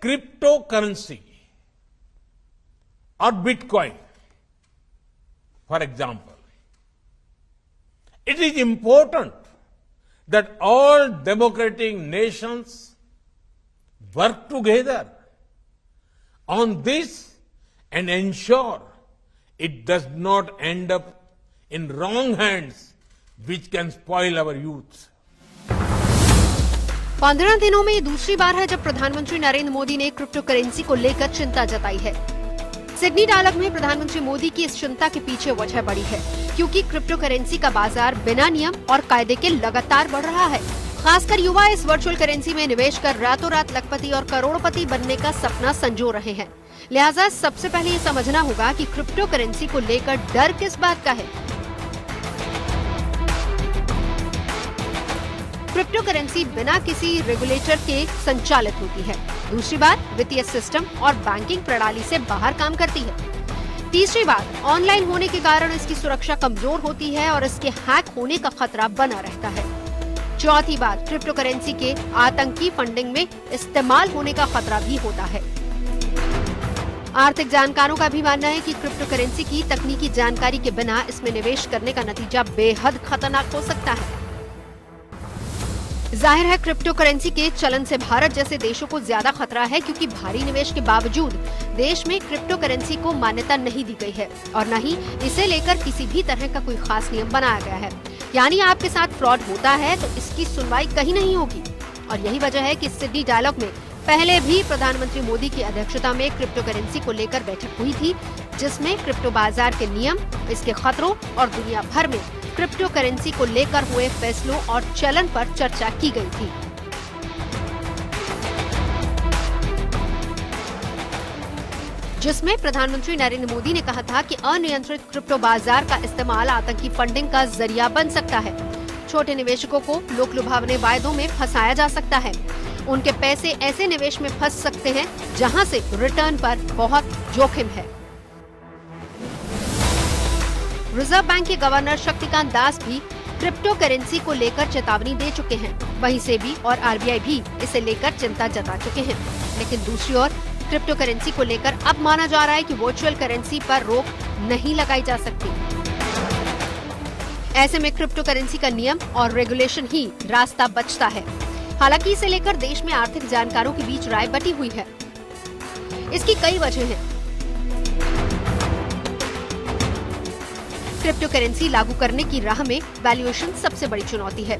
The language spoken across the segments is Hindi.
cryptocurrency or Bitcoin, for example, it is important that all democratic nations work together on this and ensure it does not end up in wrong hands, which can spoil our youth. 15 दिनों में ये दूसरी बार है जब प्रधानमंत्री नरेंद्र मोदी ने क्रिप्टो करेंसी को लेकर चिंता जताई है। सिडनी डायलॉग में प्रधानमंत्री मोदी की इस चिंता के पीछे वजह बड़ी है, क्योंकि क्रिप्टो करेंसी का बाजार बिना नियम और कायदे के लगातार बढ़ रहा है। खासकर युवा इस वर्चुअल करेंसी में निवेश कर रातों रात लखपति और करोड़पति बनने का सपना संजो रहे हैं। लिहाजा सबसे पहले ये समझना होगा कि क्रिप्टो करेंसी को लेकर डर किस बात का है। क्रिप्टो करेंसी बिना किसी रेगुलेटर के संचालित होती है। दूसरी बात, वित्तीय सिस्टम और बैंकिंग प्रणाली से बाहर काम करती है। तीसरी बात, ऑनलाइन होने के कारण इसकी सुरक्षा कमजोर होती है और इसके हैक होने का खतरा बना रहता है। चौथी बात, क्रिप्टो करेंसी के आतंकी फंडिंग में इस्तेमाल होने का खतरा भी होता है। आर्थिक जानकारों का भी मानना है कि क्रिप्टो करेंसी की तकनीकी जानकारी के बिना इसमें निवेश करने का नतीजा बेहद खतरनाक हो सकता है। जाहिर है क्रिप्टो करेंसी के चलन से भारत जैसे देशों को ज्यादा खतरा है, क्योंकि भारी निवेश के बावजूद देश में क्रिप्टो करेंसी को मान्यता नहीं दी गई है और न ही इसे लेकर किसी भी तरह का कोई खास नियम बनाया गया है। यानी आपके साथ फ्रॉड होता है तो इसकी सुनवाई कहीं नहीं होगी। और यही वजह है कि सिडनी डायलॉग में पहले भी प्रधानमंत्री मोदी की अध्यक्षता में क्रिप्टो करेंसी को लेकर बैठक हुई थी, जिसमें क्रिप्टो बाजार के नियम, इसके खतरों और दुनिया भर में क्रिप्टो करेंसी को लेकर हुए फैसलों और चलन पर चर्चा की गई थी। जिसमें प्रधानमंत्री नरेंद्र मोदी ने कहा था कि अनियंत्रित क्रिप्टो बाजार का इस्तेमाल आतंकी फंडिंग का जरिया बन सकता है। छोटे निवेशकों को लोक लुभावने वायदों में फंसाया जा सकता है। उनके पैसे ऐसे निवेश में फंस सकते हैं जहां से रिटर्न पर बहुत जोखिम है। रिजर्व बैंक के गवर्नर शक्तिकांत दास भी क्रिप्टो करेंसी को लेकर चेतावनी दे चुके हैं। वहीं सेबी और आरबीआई भी इसे लेकर चिंता जता चुके हैं। लेकिन दूसरी ओर क्रिप्टो करेंसी को लेकर अब माना जा रहा है कि वर्चुअल करेंसी पर रोक नहीं लगाई जा सकती। ऐसे में क्रिप्टो करेंसी का नियम और रेगुलेशन ही रास्ता बचता है। हालांकि इसे लेकर देश में आर्थिक जानकारों के बीच राय बटी हुई है। इसकी कई वजह हैं। क्रिप्टो करेंसी लागू करने की राह में वैल्यूएशन सबसे बड़ी चुनौती है।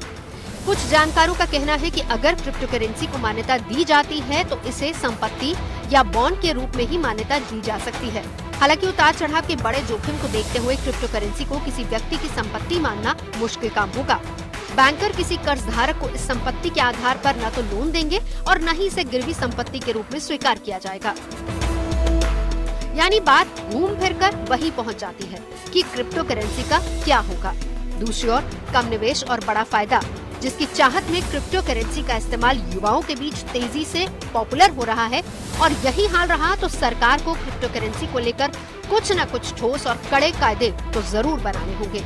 कुछ जानकारों का कहना है कि अगर क्रिप्टो करेंसी को मान्यता दी जाती है तो इसे संपत्ति या बॉन्ड के रूप में ही मान्यता दी जा सकती है। हालांकि उतार चढ़ाव के बड़े जोखिम को देखते हुए क्रिप्टो करेंसी को किसी व्यक्ति की संपत्ति मानना मुश्किल काम होगा। बैंकर किसी कर्जधारक को इस संपत्ति के आधार पर न तो लोन देंगे और न ही इसे गिरवी संपत्ति के रूप में स्वीकार किया जाएगा। यानी बात घूम फिर कर वही पहुंच जाती है कि क्रिप्टो करेंसी का क्या होगा। दूसरी ओर कम निवेश और बड़ा फायदा, जिसकी चाहत में क्रिप्टो करेंसी का इस्तेमाल युवाओं के बीच तेजी से पॉपुलर हो रहा है। और यही हाल रहा तो सरकार को क्रिप्टो करेंसी को लेकर कुछ न कुछ ठोस और कड़े कायदे तो जरूर बनाने होंगे।